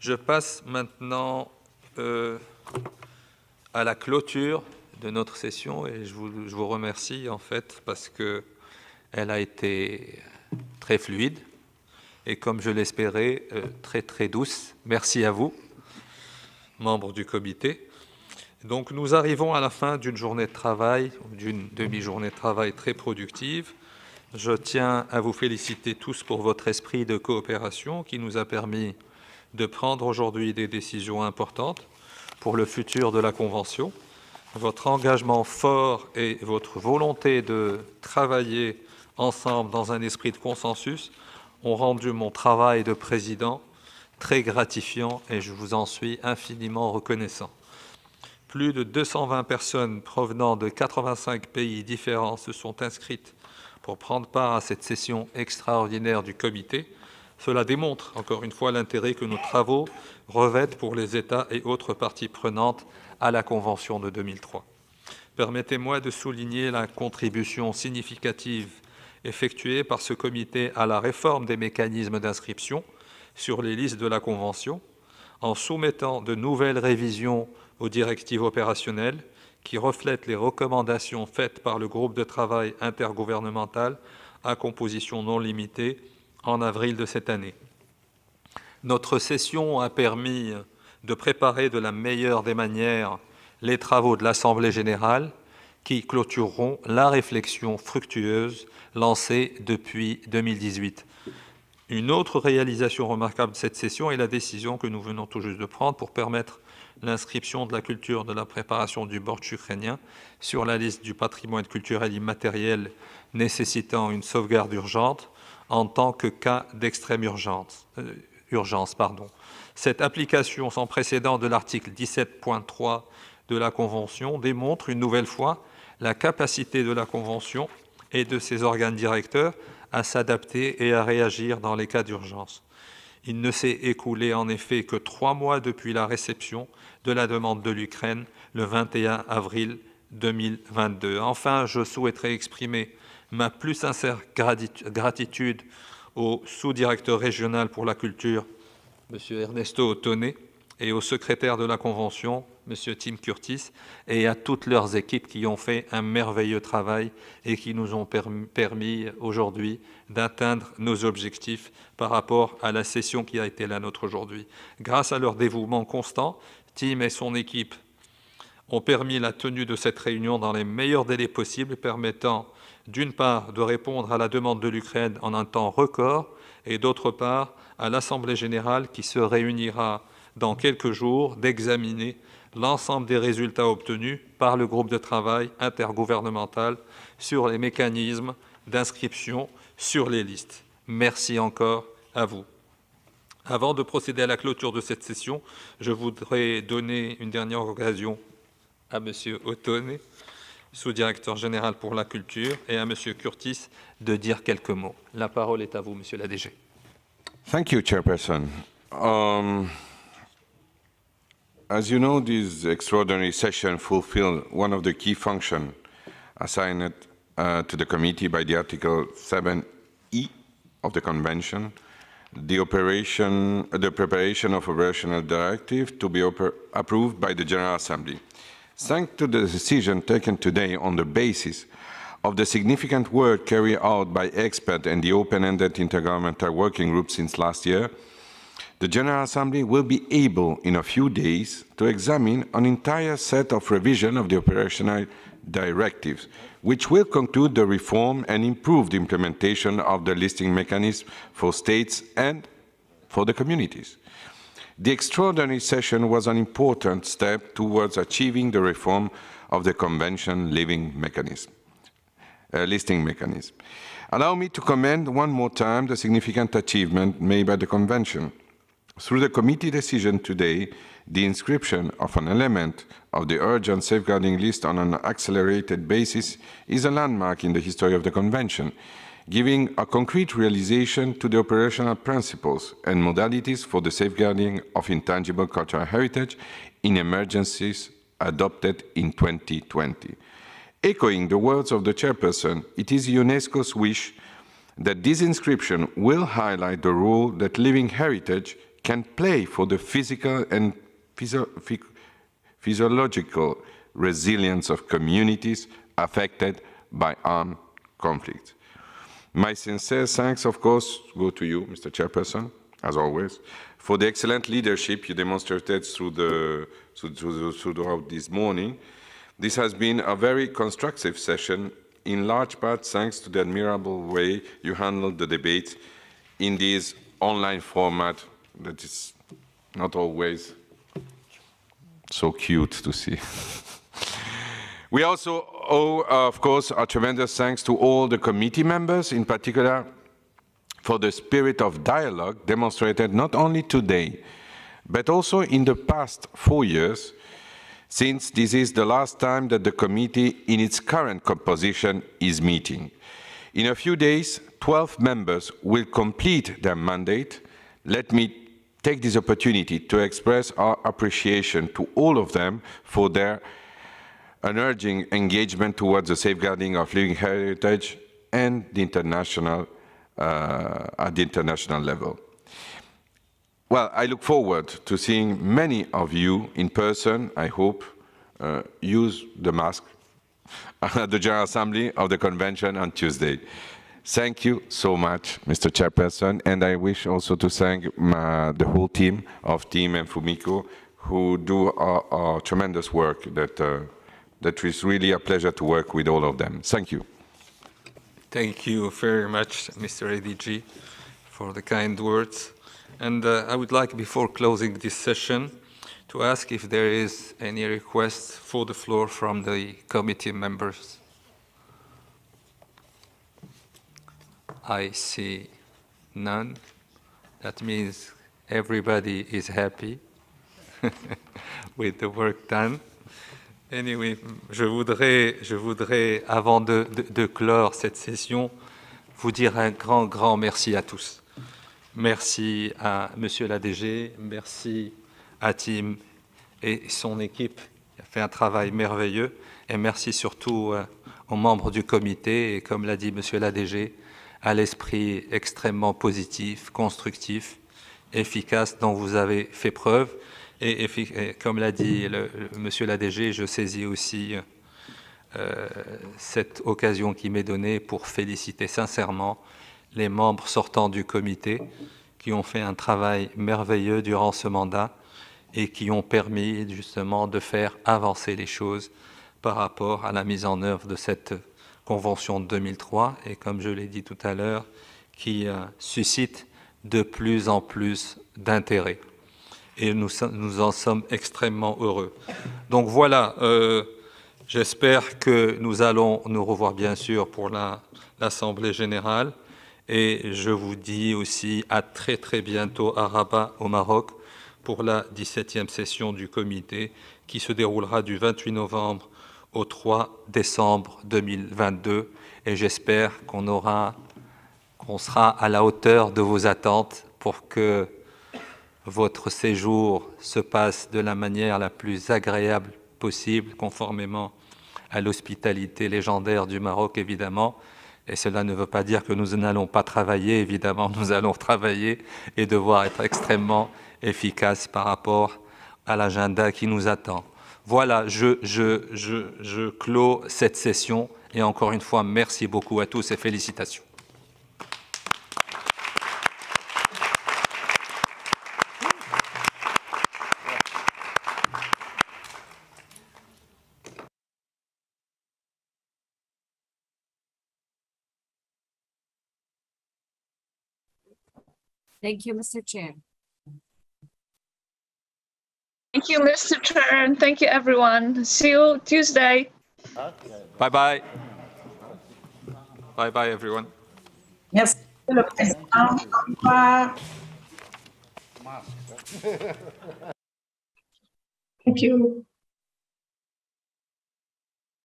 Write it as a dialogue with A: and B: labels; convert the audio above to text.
A: Je passe maintenant à la clôture de notre session et je vous remercie en fait parce qu'elle a été très fluide et comme je l'espérais, très douce. Merci à vous, membres du comité. Donc nous arrivons à la fin d'une journée de travail, d'une demi-journée de travail très productive. Je tiens à vous féliciter tous pour votre esprit de coopération qui nous a permis de prendre aujourd'hui des décisions importantes pour le futur de la Convention. Votre engagement fort et votre volonté de travailler ensemble dans un esprit de consensus ont rendu mon travail de président très gratifiant et je vous en suis infiniment reconnaissant. Plus de 220 personnes provenant de 85 pays différents se sont inscrites pour prendre part à cette session extraordinaire du comité. Cela démontre, encore une fois, l'intérêt que nos travaux revêtent pour les États et autres parties prenantes à la Convention de 2003. Permettez-moi de souligner la contribution significative effectuée par ce comité à la réforme des mécanismes d'inscription sur les listes de la Convention, en soumettant de nouvelles révisions aux directives opérationnelles qui reflètent les recommandations faites par le groupe de travail intergouvernemental à composition non limitée en avril de cette année. Notre session a permis de préparer de la meilleure des manières les travaux de l'Assemblée générale qui clôtureront la réflexion fructueuse lancée depuis 2018. Une autre réalisation remarquable de cette session est la décision que nous venons tout juste de prendre pour permettre l'inscription de la culture de la préparation du bortsch ukrainien sur la liste du patrimoine culturel immatériel nécessitant une sauvegarde urgente en tant que cas d'extrême urgence. Cette application sans précédent de l'article 17.3 de la Convention démontre une nouvelle fois la capacité de la Convention et de ses organes directeurs à s'adapter et à réagir dans les cas d'urgence. Il ne s'est écoulé en effet que 3 mois depuis la réception de la demande de l'Ukraine le 21 avril 2022. Enfin, je souhaiterais exprimer ma plus sincère gratitude au sous-directeur régional pour la culture, M. Ernesto Ottone, et au secrétaire de la Convention, M. Tim Curtis, et à toutes leurs équipes qui ont fait un merveilleux travail et qui nous ont permis aujourd'hui d'atteindre nos objectifs par rapport à la session qui a été la nôtre aujourd'hui. Grâce à leur dévouement constant, Tim et son équipe ont permis la tenue de cette réunion dans les meilleurs délais possibles, permettant d'une part de répondre à la demande de l'Ukraine en un temps record et d'autre part à l'Assemblée générale qui se réunira dans quelques jours d'examiner l'ensemble des résultats obtenus par le groupe de travail intergouvernemental sur les mécanismes d'inscription sur les listes. Merci encore à vous. Avant de procéder à la clôture de cette session, je voudrais donner une dernière occasion à M. Ottone, sous-directeur général pour la culture, et à M. Curtis de dire quelques mots. La parole est à vous, Monsieur l'ADG.
B: Thank you, Chairperson. As you know, this extraordinary session fulfilled one of the key functions assigned to the committee by the Article 7E of the Convention, the preparation of operational directive to be approved by the General Assembly. Thanks to the decision taken today on the basis of the significant work carried out by experts and the open-ended intergovernmental working group since last year, the General Assembly will be able, in a few days, to examine an entire set of revision of the operational directives, which will conclude the reform and improve the implementation of the listing mechanism for states and for the communities. The extraordinary session was an important step towards achieving the reform of the Convention listing mechanism. Allow me to commend one more time the significant achievement made by the Convention. Through the committee decision today, the inscription of an element of the urgent safeguarding list on an accelerated basis is a landmark in the history of the Convention, giving a concrete realization to the operational principles and modalities for the safeguarding of intangible cultural heritage in emergencies adopted in 2020. Echoing the words of the chairperson, it is UNESCO's wish that this inscription will highlight the role that living heritage can play for the physical and physiological resilience of communities affected by armed conflict. My sincere thanks, of course, go to you, Mr. Chairperson, as always, for the excellent leadership you demonstrated throughout this morning. This has been a very constructive session, in large part thanks to the admirable way you handled the debate in this online format that is not always so cute to see. We also owe, of course, a tremendous thanks to all the committee members, in particular for the spirit of dialogue demonstrated not only today, but also in the past 4 years, since this is the last time that the committee in its current composition is meeting. In a few days, 12 members will complete their mandate. Let me take this opportunity to express our appreciation to all of them for their unerring engagement towards the safeguarding of living heritage and the international, at the international level. Well, I look forward to seeing many of you in person, I hope, use the mask at the General Assembly of the Convention on Tuesday. Thank you so much, Mr. Chairperson, and I wish also to thank the whole team of Team and Fumiko, who do a tremendous work that is really a pleasure to work with all of them. Thank you.
A: Thank you very much, Mr. ADG, for the kind words. And I would like, before closing this session, to ask if there is any request for the floor from the committee members. I see none. That means everybody is happy with the work done. Anyway, je voudrais, avant de clore cette session, vous dire un grand merci à tous. Merci à Monsieur l'ADG, merci à Tim et son équipe qui a fait un travail merveilleux, et merci surtout aux membres du comité, et comme l'a dit Monsieur l'ADG, à l'esprit extrêmement positif, constructif, efficace dont vous avez fait preuve. Et comme l'a dit Monsieur l'ADG, je saisis aussi cette occasion qui m'est donnée pour féliciter sincèrement les membres sortants du comité qui ont fait un travail merveilleux durant ce mandat et qui ont permis justement de faire avancer les choses par rapport à la mise en œuvre de cette Convention de 2003 et, comme je l'ai dit tout à l'heure, qui suscite de plus en plus d'intérêt. Et nous en sommes extrêmement heureux. Donc voilà, j'espère que nous allons nous revoir bien sûr pour l'Assemblée générale. Et je vous dis aussi à très bientôt à Rabat, au Maroc, pour la 17e session du comité qui se déroulera du 28 novembre au 3 décembre 2022. Et j'espère qu'on sera à la hauteur de vos attentes pour que votre séjour se passe de la manière la plus agréable possible, conformément à l'hospitalité légendaire du Maroc, évidemment. Et cela ne veut pas dire que nous n'allons pas travailler. Évidemment, nous allons travailler et devoir être extrêmement efficaces par rapport à l'agenda qui nous attend. Voilà, je clôt cette session. Et encore une fois, merci beaucoup à tous et félicitations.
C: Thank you, Mr. Chair.
D: Thank you, Mr. Chair, and thank you, everyone. See you Tuesday.
A: Bye-bye. Bye-bye, everyone.
E: Merci, le président. Au revoir. Thank you.